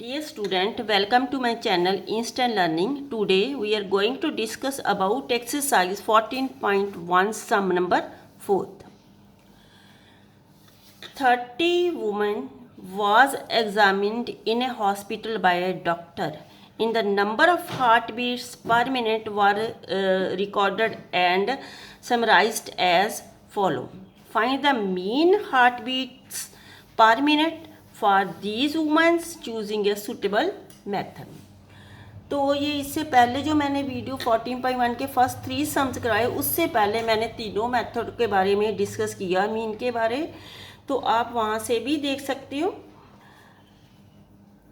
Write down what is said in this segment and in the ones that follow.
Dear student, welcome to my channel Instant Learning. Today we are going to discuss about exercise 14.1 sum number 4. 30 women was examined in a hospital by a doctor. In the number of heartbeats per minute were recorded and summarized as follow. Find the mean heartbeats per minute for these women choosing a suitable method. तो ये इससे पहले जो मैंने video 14.1 के first 3 sums कराए उससे पहले मैंने तीनों मेथड के बारे में डिस्कस किया मीन के बारे, तो आप वहाँ से भी देख सकते हो।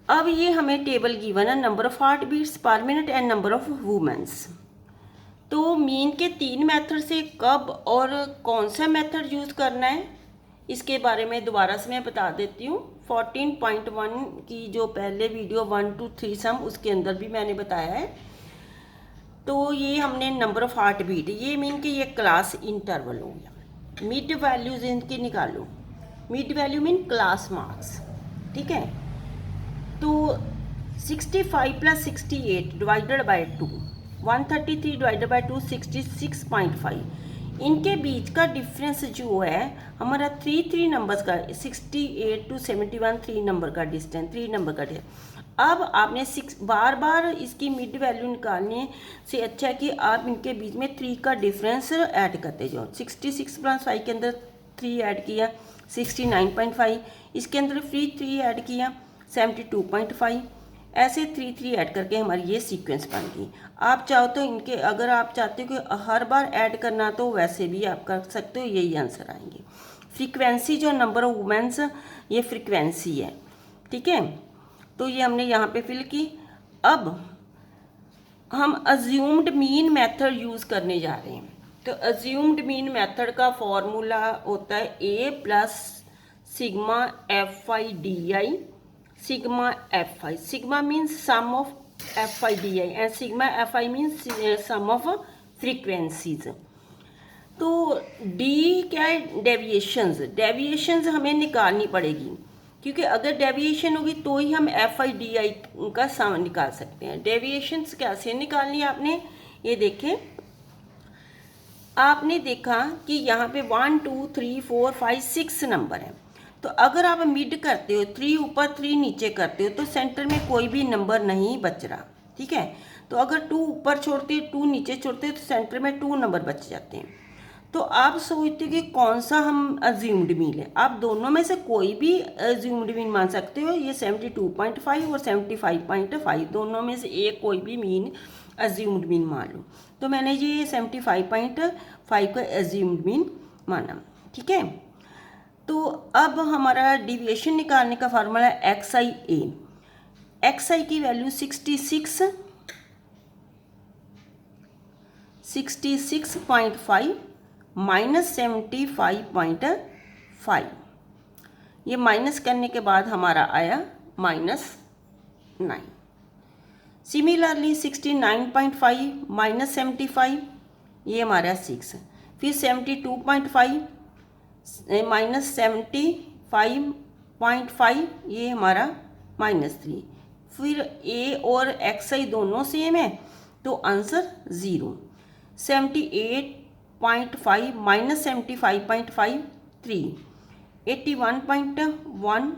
अब ये हमें टेबल गिवन है number of heart beats per minute and number of womens. तो मीन के 3 मेथड से कब और कौन सा मेथड यूज़ करना है इसके बारे में दोबारा से मैं बता देती हूँ। 14.1 की जो पहले वीडियो 1 to 3 सम उसके अंदर भी मैंने बताया है। तो ये हमने नंबर ऑफ हार्ट बीट, ये मीन कि ये क्लास इंटरवल हो गया। मिड वैल्यूज इनकी निकालो, mid value mean class marks, ठीक है। तो 65 + 68 डिवाइडेड बाय 2, 133 डिवाइडेड बाय 2 66.5। इनके बीच का डिफरेंस जो है हमारा 3 नंबर्स का, 68 to 71 3 नंबर का डिस्टेंस, 3 नंबर का डिस्टेंस। अब आपने बार बार इसकी मिड वैल्यू निकालने से अच्छा है कि आप इनके बीच में 3 का डिफरेंस ऐड करते जाओ। 66 + 5 के अंदर 3 ऐड किया 69.5, इसके अंदर फिर 3 ऐड किया 72.5, ऐसे 3 ऐड करके हमारी ये सीक्वेंस बन गई। आप चाहो तो इनके, अगर आप चाहते हो कि हर बार ऐड करना तो वैसे भी आप कर सकते हो, यही आंसर आएंगे। फ्रीक्वेंसी जो नंबर ऑफ वुमेन्स, ये फ्रीक्वेंसी है, ठीक है। तो ये हमने यहाँ पे फिल की। अब हम अज्यूम्ड मीन मेथड यूज़ करने जा रहे हैं। तो अज्यूम्ड मीन मेथड का फॉर्मूला होता है A + sigma FI/DI, sigma Fi. Sigma means sum of Fi/DI and sigma Fi means sum of frequencies. तो D क्या है? डेविएशंस। डेविएशंस हमें निकालनी पड़ेगी क्योंकि अगर डेविएशन होगी तो ही हम Fi/DI का सम निकाल सकते हैं। डेविएशंस कैसे निकालनी है आपने ये देखें। आपने देखा कि यहाँ पे 1 2 3 4 5 6 नंबर है। तो अगर आप मिड करते हो, 3 ऊपर 3 नीचे करते हो तो सेंटर में कोई भी नंबर नहीं बच रहा, ठीक है। तो अगर 2 ऊपर छोड़ते हो 2 नीचे छोड़ते हो तो सेंटर में 2 नंबर बच जाते हैं। तो आप सोचते हो कि कौन सा हम अज्यूम्ड मीन है। आप दोनों में से कोई भी अज्यूम्ड मीन मान सकते हो। ये 72.5 और 75.5 दोनों में से एक कोई भी मीन अज्यूम्ड मीन मान लो। तो मैंने ये 75.5 का अज्यूम्ड मीन माना, ठीक है। तो अब हमारा डिविएशन निकालने का फार्मूला है XI/A। XI की वैल्यू 66.5 माइनस 75.5। ये माइनस करने के बाद हमारा आया -9। सिमिलरली 69.5 माइनस 75, ये हमारा 6। फिर 72.5 माइनस 75.5, ये हमारा -3। फिर A और XI दोनों सेम है तो आंसर 0। 78.5 माइनस 75.5 3। 81.1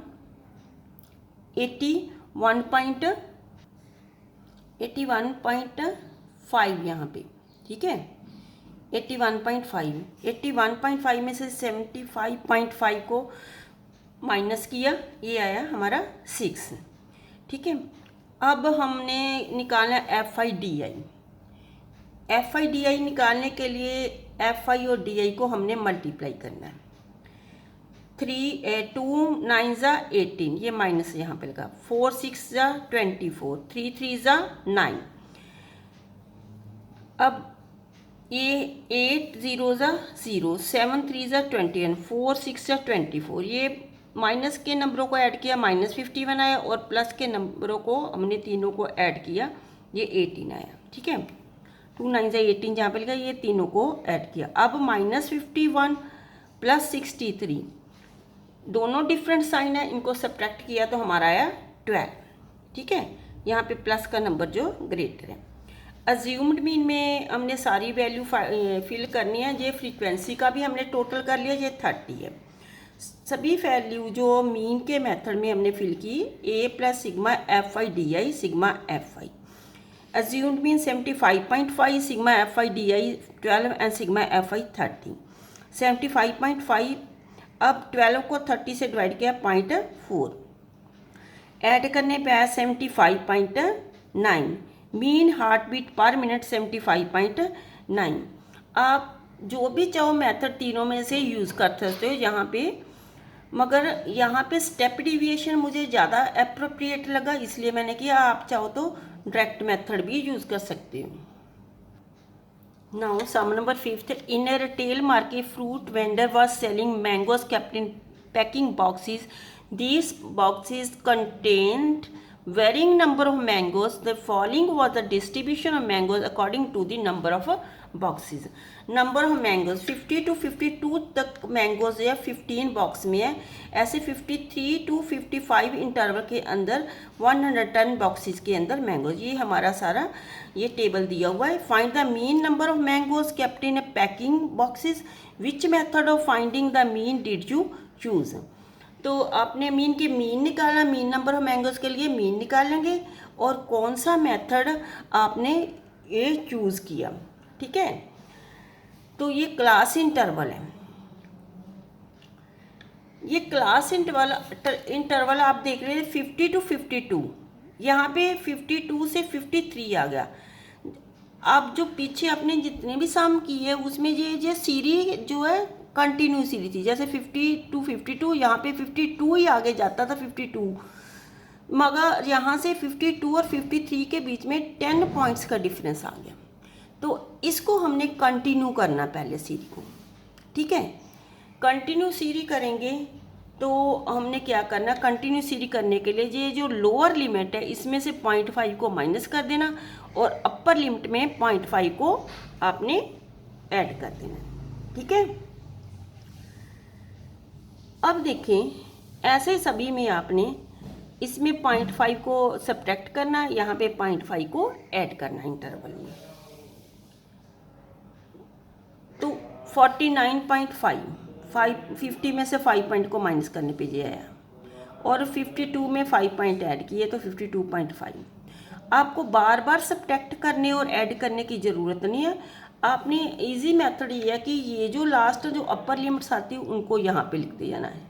81.5 यहाँ पे, ठीक है। 81.5 में से 75.5 को माइनस किया, ये आया हमारा 6, ठीक है। अब हमने निकालना Fi/DI। Fi/DI निकालने के लिए Fi और DI को हमने मल्टीप्लाई करना है। 2 9 = 18, ये माइनस यहाँ पे लगा। 4 6 = 24, 3 3 = 9। अब ये 8 0 = 0, 7 3 = 21, 4 6 = 24। ये माइनस के नंबरों को ऐड किया -51 आया और प्लस के नंबरों को हमने तीनों को ऐड किया, ये 18 आया, ठीक है। 2 9 = 18 जहाँ पे लगा, ये तीनों को ऐड किया। अब -51 + 63 दोनों डिफरेंट साइन है, इनको सब्ट्रैक्ट किया तो हमारा आया 12। ठीक है, यहाँ पे प्लस का नंबर जो ग्रेटर है। अज्यूम्ड मीन में हमने सारी वैल्यू फिल करनी है। ये फ्रीक्वेंसी का भी हमने टोटल कर लिया, ये 30 है। सभी वैल्यू जो मीन के मेथड में हमने फिल की, A plus sigma F I D I sigma F I. Assumed mean 75.5, sigma F I D I 12 and sigma F I 30। 75.5, अब 12 को 30 से डिवाइड किया 0.4, ऐड करने पे आया 75.9। Mean heart beat per minute 75.9। आप जो भी चाहो मेथड तीनों में से यूज़ कर सकते हो यहाँ पे, मगर यहाँ पे स्टेप डिविएशन मुझे ज़्यादा अप्रोप्रिएट लगा, इसलिए मैंने किया। आप चाहो तो डायरेक्ट मेथड भी यूज़ कर सकते हो। Now some number 5, in a retail market fruit vendor was selling mangoes kept in packing boxes. These boxes contained varying number of mangoes. The following was the distribution of mangoes according to the number of boxes. Number of mangoes 50 to 52 तक mangoes या 15 box में है। ऐसे 53 to 55 interval के अंदर 110 boxes के अंदर mangoes. ये हमारा सारा ये टेबल दिया हुआ है। Find the mean number of mangoes kept in A packing boxes. Which method of finding the mean did you choose. तो आपने मीन के मीन निकालना, मीन नंबर ऑफ मैंगोज के लिए मीन निकालेंगे, और कौन सा मेथड आपने ये चूज़ किया। ठीक है, तो ये क्लास इंटरवल है। ये क्लास इंटरवल आप देख रहे हैं 50 to 52। यहाँ पे 52 से 53 आ गया। आप जो पीछे आपने जितने भी सम किए उसमें ये सीरीज जो है कंटिन्यू सीरीज थी। जैसे 50 to 52, यहाँ पे 52 ही आगे जाता था 52, मगर यहाँ से 52 और 53 के बीच में 10 पॉइंट्स का डिफरेंस आ गया। तो इसको हमने कंटिन्यू करना पहले सीरी को। ठीक है, कंटिन्यू सीरी करेंगे तो हमने क्या करना, कंटिन्यू सीरी करने के लिए ये जो लोअर लिमिट है इसमें से 0.5 को माइनस कर देना, और अपर लिमिट में 0.5 को आपने ऐड कर देना। ठीक है, अब देखें ऐसे सभी में आपने इसमें 0.5 को सब्ट्रैक्ट करना, यहाँ पे 0.5 को ऐड करना इंटरवल में। तो 49.5, 50 में से 5 पॉइंट को माइनस करने पे ये आया, और 52 में 5 पॉइंट ऐड किए तो 52.5। आपको बार बार सब्ट्रैक्ट करने और ऐड करने की ज़रूरत नहीं है। आपने इजी मेथड ये है कि ये जो लास्ट जो अपर लिमिट्स आती है उनको यहाँ पे लिखते जाना है।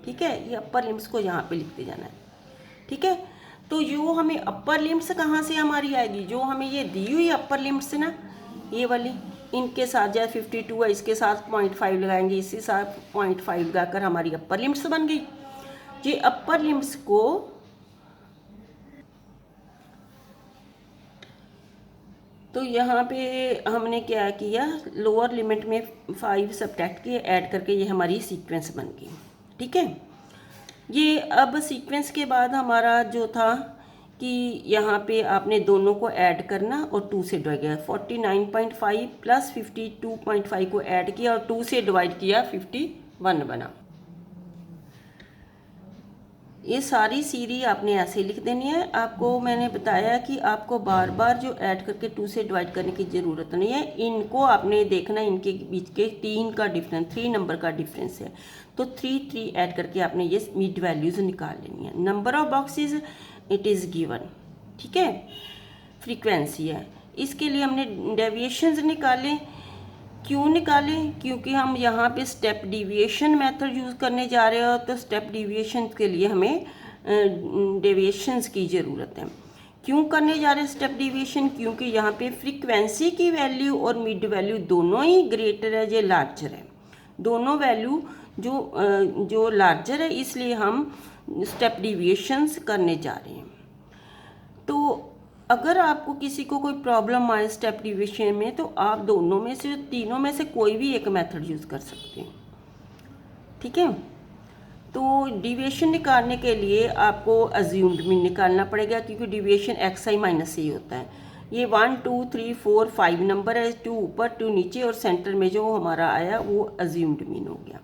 ठीक है, ये अपर लिमिट्स को यहाँ पे लिखते जाना है। ठीक है, तो जो हमें अपर लिमिट्स कहाँ से हमारी आएगी, जो हमें ये दी हुई अपर लिमिट्स ना, ये वाली, इनके साथ जैसे 52 है इसके साथ 0.5 लगाएंगे, इसके साथ 0.5 लगाकर हमारी अपर लिमिट्स बन गई। ये अपर लिमिट्स को तो यहाँ पे हमने क्या किया, लोअर लिमिट में 5 सब्ट्रैक्ट किए, ऐड करके ये हमारी सीक्वेंस बन गई। ठीक है, ये अब सीक्वेंस के बाद हमारा जो था कि यहाँ पे आपने दोनों को ऐड करना और 2 से डिवाइड किया। 49.5 प्लस 52.5 को ऐड किया और 2 से डिवाइड किया, 51 बना। ये सारी सीरी आपने ऐसे लिख देनी है। आपको मैंने बताया कि आपको बार बार जो ऐड करके 2 से डिवाइड करने की ज़रूरत नहीं है। इनको आपने देखना, इनके बीच के 3 का डिफरेंस, 3 नंबर का डिफरेंस है, तो 3 ऐड करके आपने ये मिड वैल्यूज़ निकाल लेनी है। Number of boxes it is given. ठीक है, फ्रीक्वेंसी है, इसके लिए हमने डेविएशंस निकालें। क्यों निकालें, क्योंकि हम यहाँ पे स्टेप डिविएशन मेथड यूज़ करने जा रहे हो, तो स्टेप डिविएशन के लिए हमें डेविएशंस की ज़रूरत है। क्यों करने जा रहे हैं स्टेप डिविएशन, क्योंकि यहाँ पे फ्रीक्वेंसी की वैल्यू और मिड वैल्यू दोनों ही ग्रेटर है, ये लार्जर है। दोनों वैल्यू जो लार्जर है, इसलिए हम स्टेप डिविएशंस करने जा रहे हैं। तो अगर आपको किसी को कोई प्रॉब्लम आए स्टेप डिविएशन में, तो आप दोनों में से, तीनों में से कोई भी एक मेथड यूज़ कर सकते हैं। ठीक है, तो डिविएशन निकालने के लिए आपको अज्यूम्ड मीन निकालना पड़ेगा, क्योंकि डिविएशन xi माइनस ही होता है। ये 1 2 3 4 5 नंबर है, 2 ऊपर 2 नीचे, और सेंटर में जो हमारा आया वो अज्यूम्ड मीन हो गया।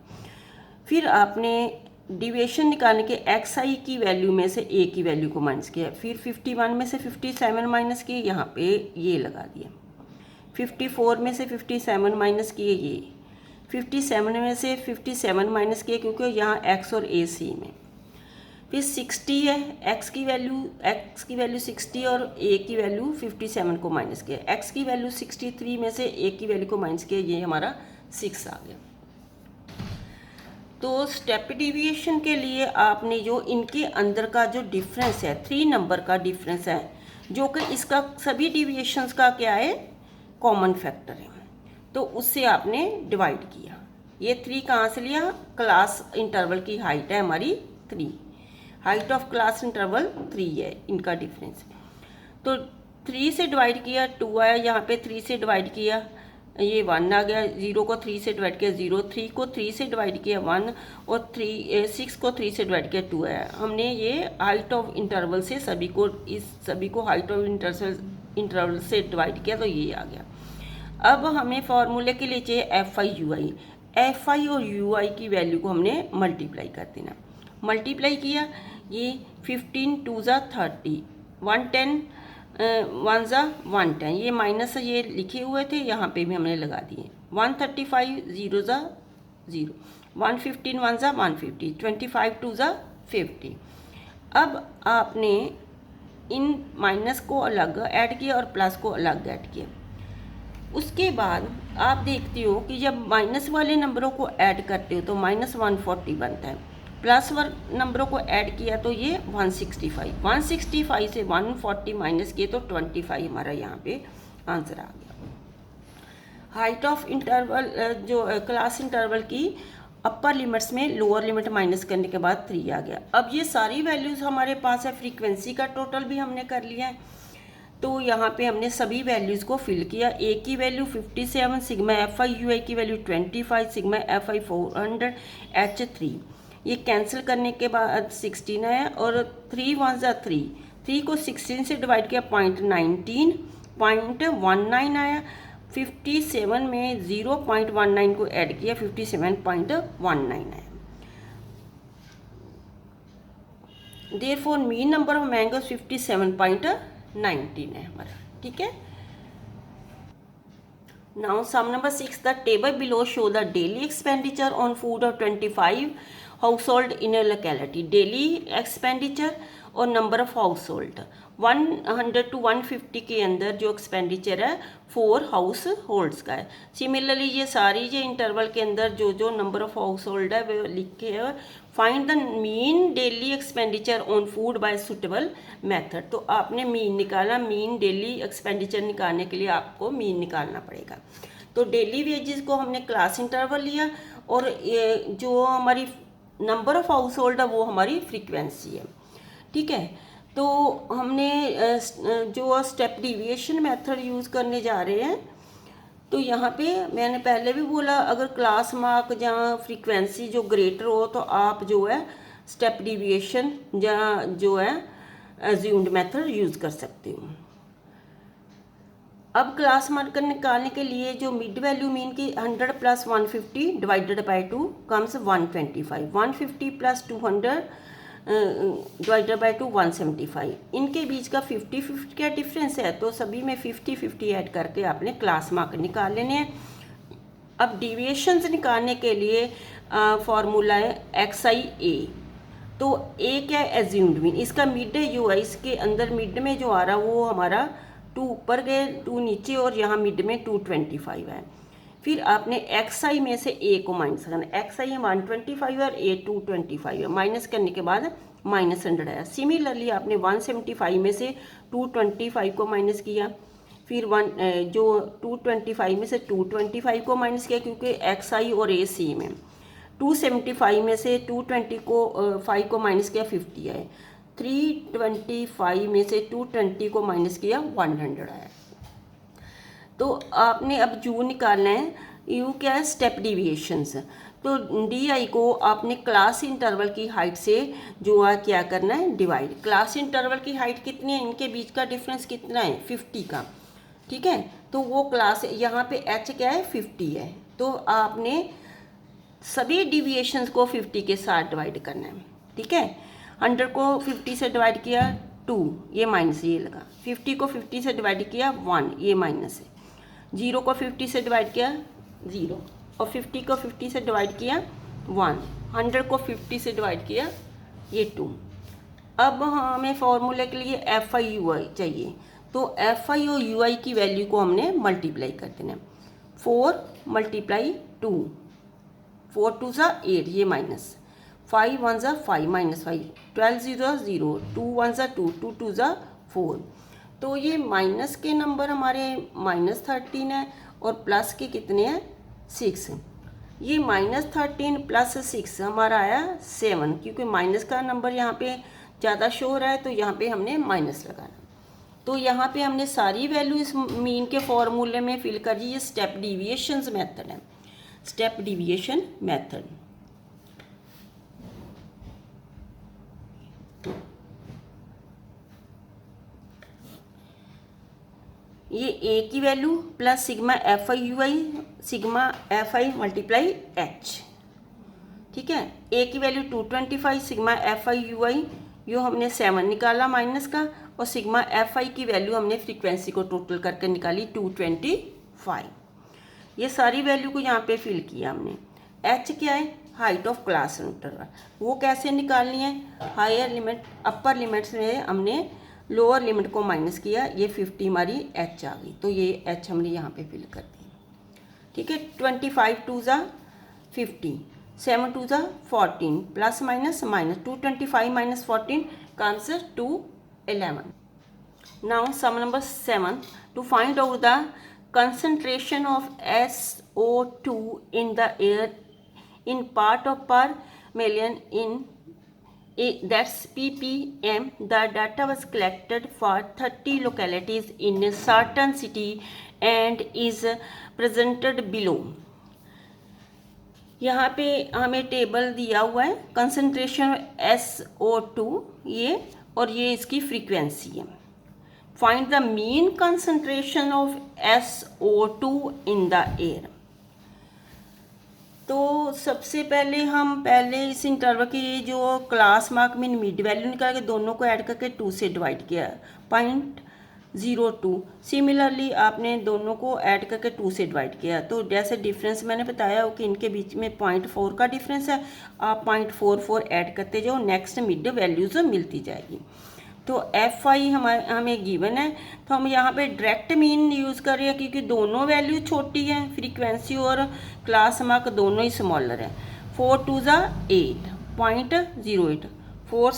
फिर आपने डिविएशन निकालने के एक्स आई की वैल्यू में से ए की वैल्यू को माइनस किया, फिर 51 में से 57 माइनस किए, यहाँ पे ये लगा दिया। 54 में से 57 माइनस किए, ये 57 में से 57 माइनस किए क्योंकि यहाँ एक्स और ए सी में। फिर 60 है, एक्स की वैल्यू 60 और ए की वैल्यू 57 को माइनस किया, एक्स की वैल्यू 63 में से ए की वैल्यू को माइनस किया, ये हमारा 6 आ गया। तो स्टेप डिविएशन के लिए आपने जो इनके अंदर का जो डिफरेंस है 3 नंबर का डिफरेंस है, जो कि इसका सभी डिविएशंस का क्या है, कॉमन फैक्टर है, तो उससे आपने डिवाइड किया। ये 3 कहाँ से लिया, क्लास इंटरवल की हाइट है हमारी 3, हाइट ऑफ क्लास इंटरवल 3 है इनका डिफरेंस। तो 3 से डिवाइड किया 2 आया, यहाँ पे 3 से डिवाइड किया ये 1 आ गया, 0 को 3 से डिवाइड किया 0, 3 को 3 से डिवाइड किया 1 और 6 को 3 से डिवाइड किया 2 आया। हमने ये हाइट ऑफ इंटरवल से सभी को हाइट ऑफ इंटरवल से डिवाइड किया, तो ये आ गया। अब हमें फॉर्मूले के लिए चाहिए F I U I, F I और यू आई की वैल्यू को हमने मल्टीप्लाई कर देना। मल्टीप्लाई किया, ये 15 2 ज़ा 30, 110 1 ज़ा 110, ये माइनस ये लिखे हुए थे, यहाँ पे भी हमने लगा दिए। 135 0 ज़ा 0, 115 1 ज़ा 150, 25 2 ज़ा 50। अब आपने इन माइनस को अलग ऐड किया और प्लस को अलग ऐड किया। उसके बाद आप देखते हो कि जब माइनस वाले नंबरों को ऐड करते हो तो -140 बनता है, प्लस नंबरों को ऐड किया तो ये 165 से 140 माइनस किए तो 25 हमारा यहाँ पे आंसर आ गया। हाइट ऑफ इंटरवल जो क्लास इंटरवल की अपर लिमिट्स में लोअर लिमिट माइनस करने के बाद 3 आ गया। अब ये सारी वैल्यूज़ हमारे पास है, फ्रीक्वेंसी का टोटल भी हमने कर लिया है, तो यहाँ पे हमने सभी वैल्यूज़ को फिल किया। ए की value 57, sigma F I U I की value 25, sigma F I 400, H 3, ये कैंसिल करने के बाद 16 आया और 3 1 ज़ा 3 को 16 से डिवाइड किया 0.19 आया। 57 में 0.19 को ऐड किया 57.19 आया। Therefore mean number of mangoes 57.19 है हमारा, ठीक है। Now sum number 6, the table below show the daily expenditure on food of 25 household in a locality. Daily expenditure और number of household 100 to 150 के अंदर जो एक्सपेंडिचर है 4 हाउस होल्ड्स का है। सिमिलरली ये सारी जो इंटरवल के अंदर जो जो नंबर ऑफ हाउस होल्ड है वो लिखे है। Find the mean daily expenditure on food by suitable method, तो आपने मीन निकालना, मीन डेली एक्सपेंडिचर निकालने के लिए आपको मीन निकालना पड़ेगा। तो डेली वेजेस को हमने क्लास इंटरवल लिया और ये जो हमारी नंबर ऑफ हाउस होल्ड है वो हमारी फ्रीक्वेंसी है, ठीक है। तो हमने जो स्टेप डिविएशन मेथड यूज़ करने जा रहे हैं, तो यहाँ पे मैंने पहले भी बोला अगर क्लास मार्क या फ्रीक्वेंसी जो ग्रेटर हो तो आप जो है स्टेप डिविएशन या जो है अज्यूम्ड मेथड यूज़ कर सकते हो। अब क्लास मार्कर निकालने के लिए जो मिड वैल्यू मीन की 100 plus 150 divided by 2 comes 125, 150 plus 200 divided by 2 175। इनके बीच का 50-50 का डिफरेंस है, तो सभी में 50-50 ऐड करके आपने क्लास मार्कर निकाल लेने हैं। अब डिविएशंस निकालने के लिए फॉर्मूला है एक्स आई ए। तो ए क्या है, एज्यूम्ड मीन, इसका मिड जो है इसके अंदर मिड में जो आ रहा वो हमारा 2 ऊपर गए 2 नीचे और यहाँ मिड में 225 है। फिर आपने एक्स आई में से ए को माइनस करना, एक्स आई 125 और ए 225 है, माइनस करने के बाद -100 आया। सिमिलरली आपने 175 में से 225 को माइनस किया, फिर जो 225 में से 225 को माइनस किया क्योंकि एक्स आई और ए सी में। 275 में से 220 को 5 को माइनस किया 50 आए। 325 में से 220 को माइनस किया 100 आया। तो आपने अब यू निकालना है, यू क्या है, स्टेप डिविएशंस। तो डी आई को आपने क्लास इंटरवल की हाइट से जो है क्या करना है, डिवाइड। क्लास इंटरवल की हाइट कितनी है, इनके बीच का डिफरेंस कितना है, 50 का, ठीक है। तो वो क्लास यहाँ पे एच क्या है, 50 है, तो आपने सभी डिविएशंस को 50 के साथ डिवाइड करना है, ठीक है। 100 को 50 से डिवाइड किया 2, ये माइनस ये लगा। 50 को 50 से डिवाइड किया 1, ये माइनस है। 0 को 50 से डिवाइड किया 0, और 50 को 50 से डिवाइड किया 1। 100 को 50 से डिवाइड किया ये 2। अब हमें फॉर्मूले के लिए एफ आई यू आई चाहिए, तो एफ आई और यू आई की वैल्यू को हमने मल्टीप्लाई कर देना। 4 मल्टीप्लाई 2, 4 2 ज़ा 8, ये माइनस 5 1 ज़ा 5 माइनस 5, 12 0 0, 2 1 ज़ा 2, 2 2 ज़ा 4। तो ये माइनस के नंबर हमारे -13 है और प्लस के कितने हैं 6। ये -13 प्लस 6 हमारा आया 7, क्योंकि माइनस का नंबर यहाँ पे ज़्यादा शो हो रहा है तो यहाँ पे हमने माइनस लगाना। तो यहाँ पे हमने सारी वैल्यू इस मीन के फॉर्मूले में फिल कर दी। ये स्टेप डिविएशंस मेथड है, स्टेप डिविएशन मेथड। ये ए की value plus sigma F I U I, sigma F I multiply H, ठीक है। ए की value 225, sigma F I U I यो हमने 7 निकाला माइनस का, और सिग्मा एफ आई की वैल्यू हमने फ्रीक्वेंसी को टोटल करके निकाली 225। ये सारी वैल्यू को यहाँ पे फिल किया हमने। एच क्या है, हाइट ऑफ क्लास इंटरवल, वो कैसे निकालनी है, हायर लिमिट अपर लिमिट में हमने लोअर लिमिट को माइनस किया, ये 50 हमारी एच आ गई, तो ये एच हमने यहाँ पे फिल कर दी, ठीक है। 25 2 ज़ा 50, 7 2 ज़ा 14, plus minus minus 225 minus 14 comes to 11. Now sum number 7, to find out the concentration of SO2 in the air in part of per million in that's ppm. The data was collected for 30 localities in a certain city and is presented below. यहाँ पे हमें table दिया हुआ है concentration SO2 ये, और ये इसकी फ्रीक्वेंसी है। Find the mean concentration of SO2 in the air. तो सबसे पहले हम इस इंटरवल की जो class mark mean mid value निकाल के दोनों को ऐड करके 2 से डिवाइड किया 0.02। सिमिलरली आपने दोनों को ऐड करके 2 से डिवाइड किया, तो जैसे डिफरेंस मैंने बताया हो कि इनके बीच में 0.4 का डिफरेंस है, आप 0.44 ऐड करते जाओ, नेक्स्ट मिड वैल्यूज मिलती जाएगी। तो एफ आई हमें गिवन है, तो हम यहाँ पे डायरेक्ट मीन यूज़ कर रहे हैं क्योंकि दोनों वैल्यू छोटी हैं, फ्रीक्वेंसी और क्लास मार्क दोनों ही स्मॉलर है। 4 2 ज़ा 8.08, 4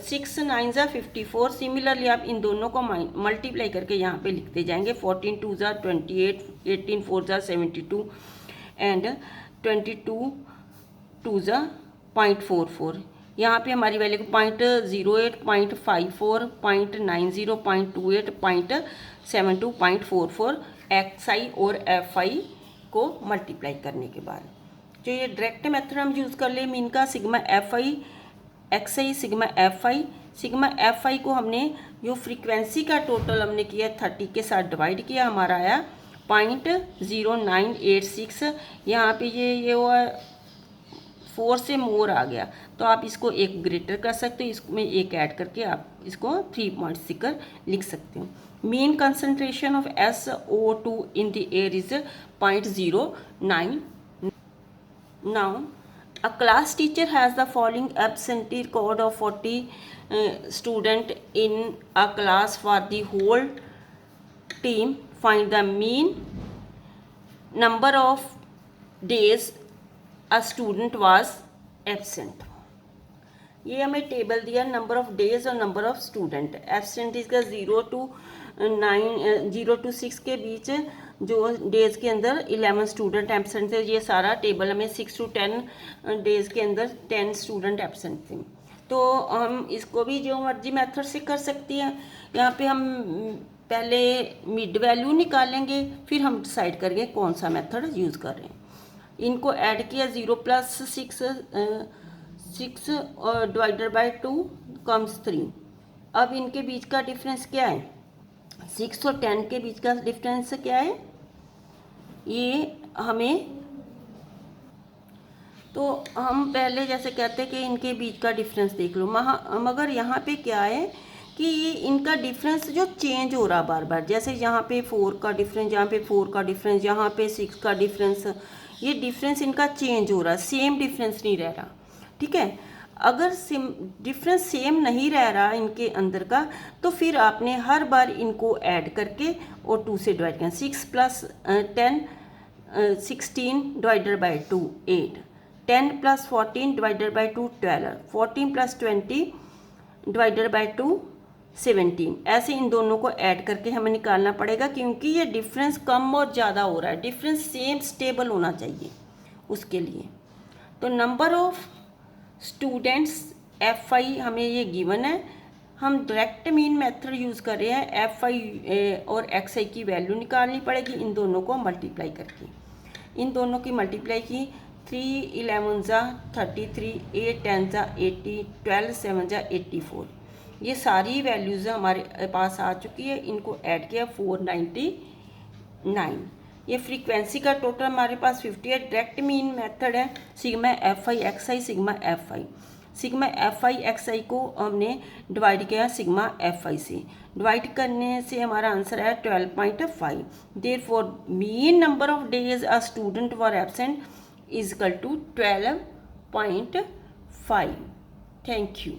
6 9 ज़ा 54। सिमिलरली आप इन दोनों को मल्टीप्लाई करके यहाँ पे लिखते जाएंगे। 14 2 ज़ा 28, 18 4 ज़ा 72 एंड 22 2 ज़ा 0.44। यहाँ पे हमारी वैल्यू 0.08, 0.54, 0.90, 0.28, 0.72, 0.44 एक्स आई और एफ आई को मल्टीप्लाई करने के बाद जो ये डायरेक्ट मेथड हम यूज़ कर ले मीन का, सिग्मा एफ आई एक्स आई सिग्मा एफ आई को हमने जो फ्रीक्वेंसी का टोटल हमने किया 30 के साथ डिवाइड किया, हमारा आया 0.0986। यहाँ पे ये हुआ 4 से मोर आ गया, तो आप इसको एक ग्रेटर कर सकते हो, इसमें एक ऐड करके आप इसको 3 पॉइंट सीकर लिख सकते हो। Mean concentration of SO2 in the air is 0.09। Now a class teacher has the following absentee record of 40 student in a class for the whole team. Find the mean number of days a student was absent. ये हमें table दिया number of days और number of student. Absentees का 0 to 6 के बीच जो days के अंदर 11 student absent थे, ये सारा टेबल हमें 6 to 10 डेज के अंदर 10 स्टूडेंट एब्सेंट थे। तो हम इसको भी जो मर्जी मेथड से कर सकती हैं। यहाँ पे हम पहले मिड वैल्यू निकालेंगे, फिर हम डिसाइड करेंगे कौन सा मेथड यूज़ कर रहे हैं। इनको ऐड किया 0 + 6 और डिवाइडेड बाय 2 कम्स 3। अब इनके बीच का डिफरेंस क्या है, 6 और 10 के बीच का डिफरेंस क्या है, ये हमें तो हम पहले जैसे कहते हैं कि इनके बीच का डिफरेंस देख लो, मगर यहाँ पे क्या है कि ये इनका डिफरेंस जो चेंज हो रहा बार बार, जैसे यहाँ पे 4 का डिफरेंस, यहाँ पे 4 का डिफरेंस, यहाँ पे 6 का डिफरेंस, ये डिफरेंस इनका चेंज हो रहा है, सेम डिफरेंस नहीं रह रहा। ठीक है, अगर डिफरेंस सेम नहीं रह रहा इनके अंदर का, तो फिर आपने हर बार इनको ऐड करके और 2 से डिवाइड करना। 6 + 10 16 divided by 2 8, 10 + 14 divided by 2 12, 14 + 20 divided by 2 17। ऐसे इन दोनों को ऐड करके हमें निकालना पड़ेगा, क्योंकि ये डिफरेंस कम और ज़्यादा हो रहा है, डिफरेंस सेम स्टेबल होना चाहिए उसके लिए। तो नंबर ऑफ स्टूडेंट्स FI हमें ये गिवन है, हम डायरेक्ट मीन मेथड यूज़ कर रहे हैं। FI और XI की वैल्यू निकालनी पड़ेगी इन दोनों को मल्टीप्लाई करके। इन दोनों की मल्टीप्लाई की, 3 11 ज़ा 33, 8 10 ज़ा 80, 12 7 ज़ा 84। ये सारी वैल्यूज़ हमारे पास आ चुकी है, इनको ऐड किया 499। ये फ्रीक्वेंसी का टोटल हमारे पास 50 है। डायरेक्ट मीन मेथड है, sigma FI XI sigma FI। Sigma FI XI को हमने डिवाइड किया सिग्मा FI से, डिवाइड करने से हमारा आंसर है 12.5। Therefore mean number of days a student were absent is equal to 12.5। Thank you.